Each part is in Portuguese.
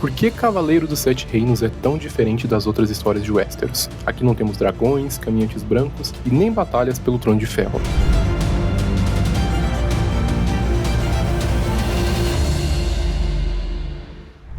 Por que Cavaleiro dos Sete Reinos é tão diferente das outras histórias de Westeros? Aqui não temos dragões, caminhantes brancos e nem batalhas pelo Trono de Ferro.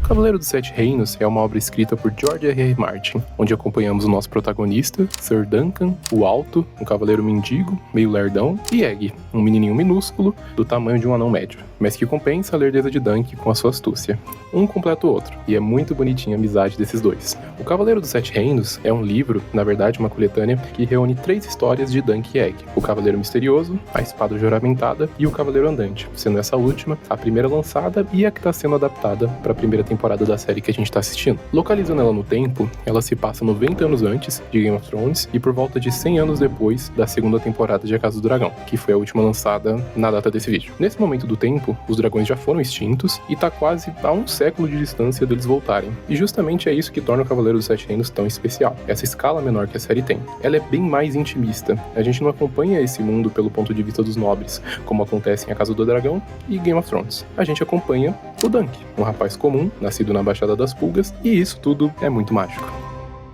Cavaleiro dos Sete Reinos é uma obra escrita por George R.R. Martin, onde acompanhamos o nosso protagonista, Sir Duncan, o Alto, um cavaleiro mendigo, meio lerdão, e Egg, um menininho minúsculo, do tamanho de um anão médio, mas que compensa a lerdeza de Dunk com a sua astúcia. Um completa o outro, e é muito bonitinha a amizade desses dois. O Cavaleiro dos Sete Reinos é um livro, na verdade uma coletânea, que reúne 3 histórias de Dunk e Egg: o Cavaleiro Misterioso, a Espada Juramentada e o Cavaleiro Andante, sendo essa última a primeira lançada e a que está sendo adaptada para a primeira temporada da série que a gente está assistindo. Localizando ela no tempo, ela se passa 90 anos antes de Game of Thrones e por volta de 100 anos depois da segunda temporada de A Casa do Dragão, que foi a última lançada na data desse vídeo. Nesse momento do tempo, os dragões já foram extintos e tá quase a um século de distância deles voltarem. E justamente é isso que torna o Cavaleiro dos Sete Reinos tão especial, essa escala menor que a série tem. Ela é bem mais intimista. A gente não acompanha esse mundo pelo ponto de vista dos nobres, como acontece em A Casa do Dragão e Game of Thrones. A gente acompanha o Dunk, um rapaz comum, nascido na Baixada das Pulgas, e isso tudo é muito mágico.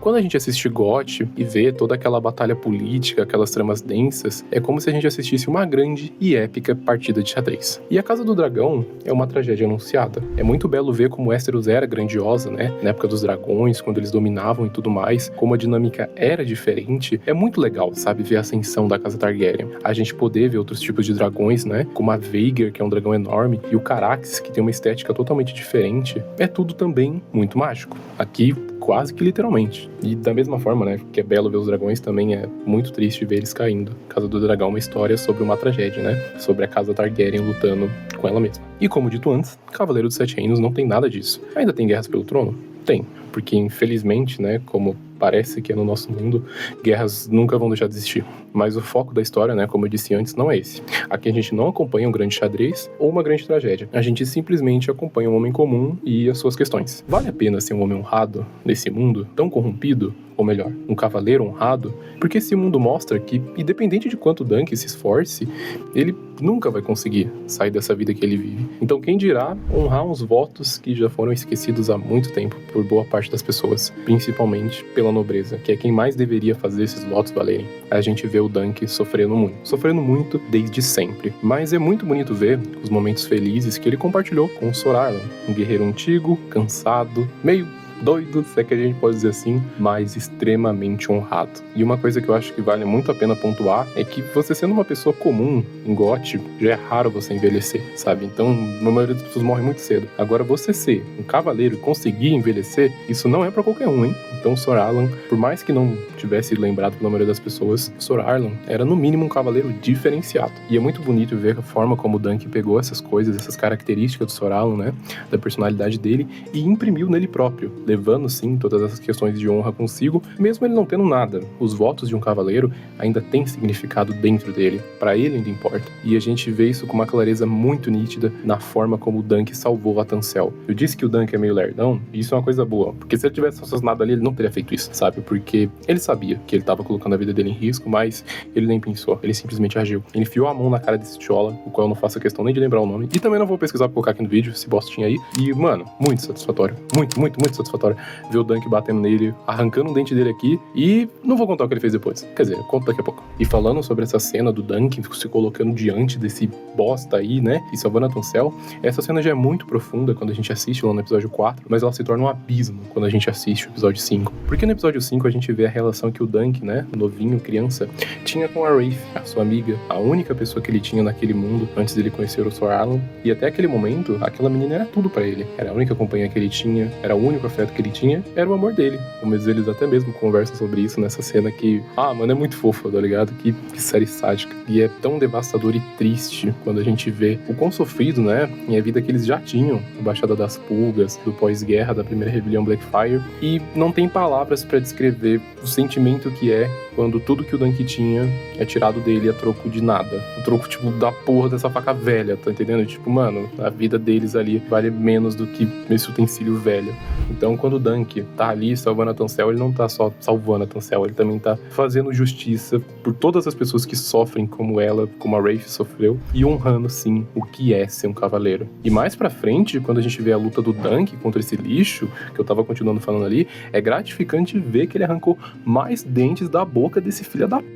Quando a gente assiste GOT e vê toda aquela batalha política, aquelas tramas densas, é como se a gente assistisse uma grande e épica partida de xadrez. E A Casa do Dragão é uma tragédia anunciada. É muito belo ver como Westeros era grandiosa, né? Na época dos dragões, quando eles dominavam e tudo mais, como a dinâmica era diferente. É muito legal, sabe? Ver a ascensão da Casa Targaryen. A gente poder ver outros tipos de dragões, né? Como a Vhagar, que é um dragão enorme, e o Caraxes, que tem uma estética totalmente diferente. É tudo também muito mágico. Aqui, quase que literalmente. E da mesma forma, né, que é belo ver os dragões, também é muito triste ver eles caindo. Casa do Dragão é uma história sobre uma tragédia, né? Sobre a Casa Targaryen lutando com ela mesma. E como dito antes, Cavaleiro dos Sete Reinos não tem nada disso. Ainda tem guerras pelo trono? Tem. Porque infelizmente, né, como parece que é no nosso mundo, guerras nunca vão deixar de existir. Mas o foco da história, né, como eu disse antes, não é esse. Aqui a gente não acompanha um grande xadrez ou uma grande tragédia. A gente simplesmente acompanha um homem comum e as suas questões. Vale a pena ser um homem honrado nesse mundo tão corrompido? Ou melhor, um cavaleiro honrado? Porque esse mundo mostra que, independente de quanto Dunk se esforce, ele nunca vai conseguir sair dessa vida que ele vive. Então quem dirá honrar uns votos que já foram esquecidos há muito tempo por boa parte das pessoas, principalmente pela nobreza, que é quem mais deveria fazer esses votos valerem. A gente vê o Dunk sofrendo muito desde sempre. Mas é muito bonito ver os momentos felizes que ele compartilhou com o Sor Arlan, um guerreiro antigo, cansado, meio doido, se é que a gente pode dizer assim, mas extremamente honrado. E uma coisa que eu acho que vale muito a pena pontuar é que você sendo uma pessoa comum em GOT, já é raro você envelhecer, sabe? Então, a maioria das pessoas morre muito cedo. Agora, você ser um cavaleiro e conseguir envelhecer, isso não é pra qualquer um, hein? Então, Sor Arlan, por mais que não tivesse lembrado pela maioria das pessoas, Sor Arlan era no mínimo um cavaleiro diferenciado. E é muito bonito ver a forma como o Dunk pegou essas coisas, essas características do Sor Arlan, né? Da personalidade dele e imprimiu nele próprio, levando sim todas essas questões de honra consigo, mesmo ele não tendo nada. Os votos de um cavaleiro ainda têm significado dentro dele, pra ele ainda importa. E a gente vê isso com uma clareza muito nítida na forma como o Dunk salvou a Tancel. Eu disse que o Dunk é meio lerdão, e isso é uma coisa boa, porque se ele tivesse assassinado ali, ele não teria feito isso, sabe? Porque ele sabia que ele tava colocando a vida dele em risco, mas ele nem pensou, ele simplesmente agiu. Ele enfiou a mão na cara desse Tchola, o qual eu não faço questão nem de lembrar o nome, e também não vou pesquisar pra colocar aqui no vídeo, esse bostinho aí. E, mano, muito satisfatório. Muito satisfatório ver o Dunk batendo nele, arrancando um dente dele aqui, e não vou contar o que ele fez depois. Quer dizer, eu conto daqui a pouco. E falando sobre essa cena do Dunk se colocando diante desse bosta aí, né, e salvando a Tancel, essa cena já é muito profunda quando a gente assiste lá no episódio 4, mas ela se torna um abismo quando a gente assiste o episódio 5. Porque no episódio 5 a gente vê a relação que o Dunk, né, novinho, criança, tinha com a Wraith, a sua amiga, a única pessoa que ele tinha naquele mundo antes dele conhecer o Sor Arlan, e até aquele momento, aquela menina era tudo pra ele. Era a única companhia que ele tinha, era o único afeto que ele tinha, era o amor dele. Mas eles até mesmo conversam sobre isso nessa cena que, mano, é muito fofo, tá ligado? Que série sádica. E é tão devastador e triste quando a gente vê o quão sofrido, né, em a vida que eles já tinham, a Baixada das Pulgas, do pós-guerra, da primeira rebelião Blackfyre, e não tem tem palavras pra descrever o sentimento que é quando tudo que o Dunk tinha é tirado dele a troco de nada. O troco, tipo, da porra dessa faca velha, tá entendendo? Tipo, mano, a vida deles ali vale menos do que esse utensílio velho. Então, quando o Dunk tá ali salvando a Tansel, ele não tá só salvando a Tansel, ele também tá fazendo justiça por todas as pessoas que sofrem como ela, como a Wraith sofreu, e honrando, sim, o que é ser um cavaleiro. E mais pra frente, quando a gente vê a luta do Dunk contra esse lixo, que eu tava continuando falando ali, é gratificante ver que ele arrancou mais dentes da boca desse filho da p,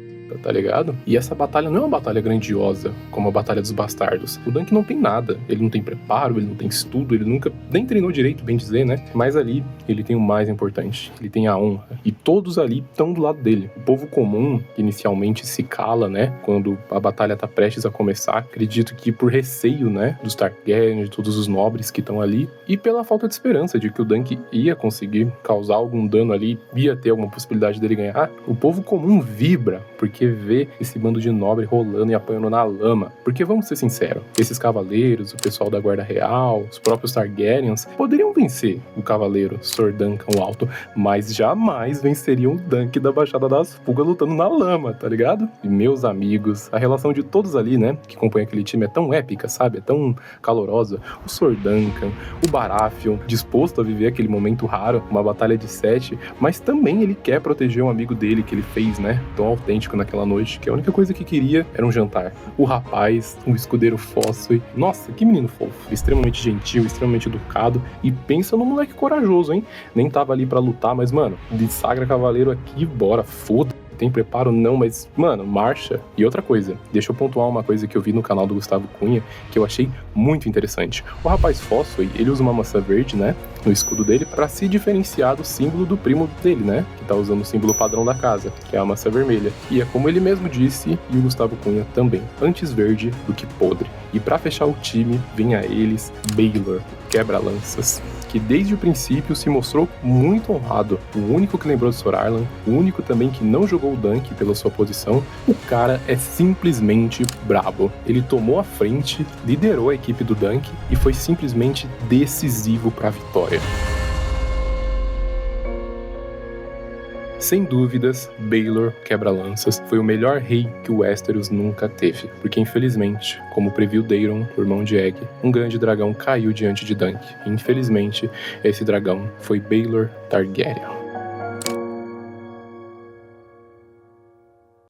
tá ligado? E essa batalha não é uma batalha grandiosa, como a Batalha dos Bastardos. O Dunk não tem nada, ele não tem preparo, ele não tem estudo, ele nunca nem treinou direito, bem dizer, né? Mas ali, ele tem o mais importante, ele tem a honra. E todos ali estão do lado dele. O povo comum, que inicialmente se cala, né? Quando a batalha tá prestes a começar, acredito que por receio, né? Dos Targaryen, de todos os nobres que estão ali, e pela falta de esperança de que o Dunk ia conseguir causar algum dano ali, ia ter alguma possibilidade dele ganhar, o povo comum vibra, porque vê esse bando de nobre rolando e apanhando na lama. Porque vamos ser sinceros, esses cavaleiros, o pessoal da Guarda Real, os próprios Targaryens, poderiam vencer o cavaleiro Sir Duncan o Alto, mas jamais venceriam o Dunk da Baixada das Fugas lutando na lama, tá ligado? E meus amigos, a relação de todos ali, né, que compõem aquele time é tão épica, sabe? É tão calorosa. O Sir Duncan, o Baratheon, disposto a viver aquele momento raro, uma batalha de 7, mas também ele quer proteger um amigo dele que ele fez, né, tão autêntico naquela noite, que a única coisa que queria era um jantar. O rapaz, o escudeiro Fossey, nossa, que menino fofo, extremamente gentil, extremamente educado, e pensa no moleque corajoso, hein? Nem tava ali pra lutar, mas, mano, de sagra cavaleiro aqui, bora, foda. Tem preparo? Não, mas, mano, marcha. E outra coisa, deixa eu pontuar uma coisa que eu vi no canal do Gustavo Cunha, que eu achei muito interessante. O rapaz Fossey, ele usa uma maçã verde, né, no escudo dele, pra se diferenciar do símbolo do primo dele, né, que tá usando o símbolo padrão da casa, que é a maçã vermelha. E é como ele mesmo disse, e o Gustavo Cunha também, antes verde do que podre. E pra fechar o time, vem a eles Baelor, quebra-lanças, que desde o princípio se mostrou muito honrado. O único que lembrou de Sor Arlan, o único também que não jogou o Dunk pela sua posição. O cara é simplesmente brabo. Ele tomou a frente, liderou a equipe do Dunk e foi simplesmente decisivo para a vitória. Sem dúvidas, Baelor Quebra-Lanças foi o melhor rei que o Westeros nunca teve, porque infelizmente, como previu Daeron, o irmão de Egg, um grande dragão caiu diante de Dunk. E infelizmente, esse dragão foi Baelor Targaryen.